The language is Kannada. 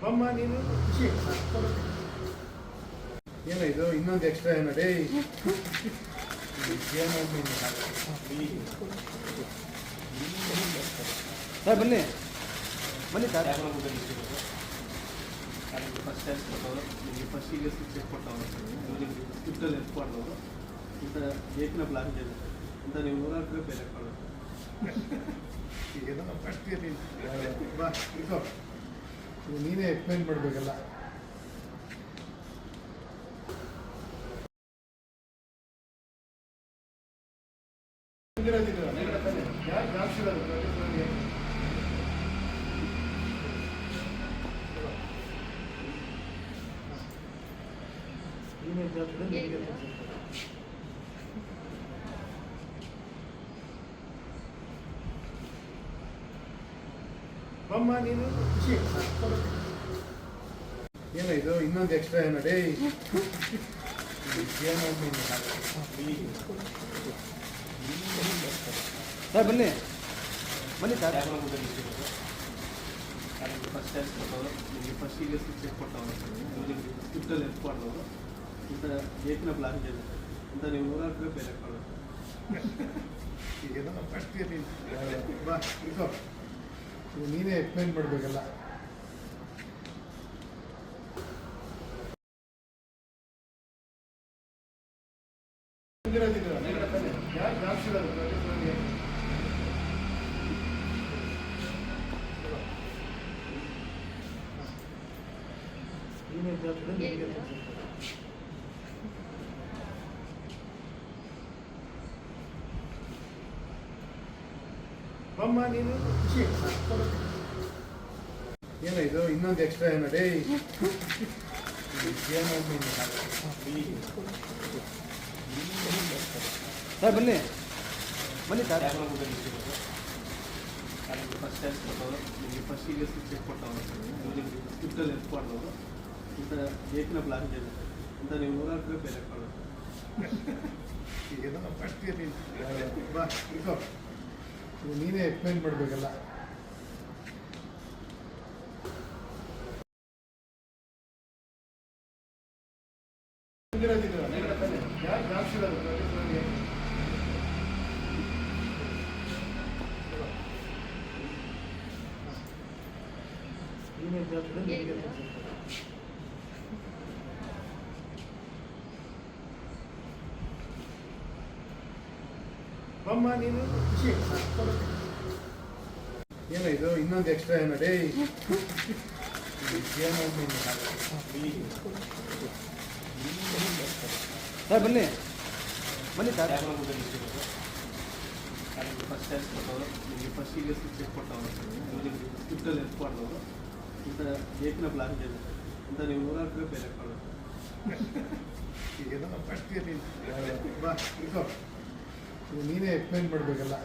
ಬಮ್ಮ ನೀನು ಖುಷಿ ಏನಾಯ್ತು ಇನ್ನೊಂದು ಎಕ್ಸ್ಟ್ರಾ ಏನೋ ಡೇ ಸರ್ ಬನ್ನಿ ಬನ್ನಿ ಸರ್ ಫಸ್ಟ್ ಟೆಸ್ಟ್ ಕೊಟ್ಟವರು ನಿಮಗೆ ಫಸ್ಟಿಗೆ ಚೆಕ್ ಕೊಟ್ಟವರು ನಿಮಗೆ ಸ್ಕ್ರಿಪ್ಟಲ್ಲಿ ಎತ್ಕೊಂಡವರು ಇಂಥ ಏಕಿನ ಬ್ಲಾಕ್ ಇದೆ ಅಂತ ನೀವು 100 ರೂಪಾಯಿ ಬೇರೆ ಕೊಡೋದು ಈಗ ಬರ್ತೀರಿ ಬಾ ಇಕೋ ನೀನೇ ಎಕ್ಸ್ಪ್ಲೈನ್ ಮಾಡಬೇಕಲ್ಲ ಬಮ್ಮ ನೀನು ಖುಷಿ ಏನಾಯ್ತು ಇನ್ನೊಂದು ಎಕ್ಸ್ಟ್ರಾ ಏನೋ ಡೇ ಸರ್ ಬನ್ನಿ ಬನ್ನಿ ಸರ್ ಫಸ್ಟ್ ಟೆಸ್ಟ್ ಕೊಟ್ಟವರು ನಿಮಗೆ ಫಸ್ಟಿಗೆ ಚೆಕ್ ಕೊಟ್ಟವರು ನಿಮಗೆ ಸ್ಕ್ರಿಪ್ಟಲ್ಲಿ ಎತ್ಕೊಂಡವರು ಇಂಥ ಏಕಿನ ಬ್ಲಾಕ್ ಇದೆ ಅಂತ ನೀವು 100 ರೂಪಾಯಿ ಬೇರೆ ಕೊಡೋದು ಈಗ ಬರ್ತೀರಿ ಬಾ ಇಕೋ ನೀನೇ ಎಕ್ಸ್ಪ್ಲೈನ್ ಮಾಡಬೇಕಲ್ಲ ಬಮ್ಮ ನೀನು ಖುಷಿ ಏನಾಯ್ತು ಇನ್ನೊಂದು ಎಕ್ಸ್ಟ್ರಾ ಏನೋ ಡೇ ಸರ್ ಬನ್ನಿ ಬನ್ನಿ ಸರ್ ಫಸ್ಟ್ ಟೆಸ್ಟ್ ಕೊಟ್ಟವರು ನಿಮಗೆ ಫಸ್ಟಿಗೆ ಚೆಕ್ ಕೊಟ್ಟವರು ನಿಮಗೆ ಸ್ಕ್ರಿಪ್ಟಲ್ಲಿ ಎತ್ಕೊಂಡವರು ಇಂಥ ಏಕಿನ ಬ್ಲಾಕ್ ಇದೆ ಅಂತ ನೀವು 100 ರೂಪಾಯಿ ಬೇರೆ ಕೊಡೋದು ಈಗ ಬರ್ತೀರಿ ಬಾ ಇಕೋ ನೀನೇ ಎಕ್ಸ್ಪ್ಲೈನ್ ಮಾಡಬೇಕಲ್ಲ ಬಮ್ಮ ನೀನು ಖುಷಿ ಏನಾಯ್ತು ಇನ್ನೊಂದು ಎಕ್ಸ್ಟ್ರಾ ಏನೋ ಡೇ ಸರ್ ಬನ್ನಿ ಬನ್ನಿ ಸರ್ ಫಸ್ಟ್ ಟೆಸ್ಟ್ ಕೊಟ್ಟವರು ನಿಮಗೆ ಫಸ್ಟಿಗೆ ಚೆಕ್ ಕೊಟ್ಟವರು ನಿಮಗೆ ಸ್ಕ್ರಿಪ್ಟಲ್ಲಿ ಎತ್ಕೊಂಡವರು ಇಂಥ ಏಕಿನ ಬ್ಲಾಕ್ ಇದೆ ಅಂತ ನೀವು 100 ರೂಪಾಯಿ ಬೇರೆ ಕೊಡೋದು ಈಗ ಬರ್ತೀರಿ ಬಾ ಇಕೋ ನೀನೇ ಎಕ್ಸ್ಪ್ಲೈನ್ ಮಾಡಬೇಕಲ್ಲ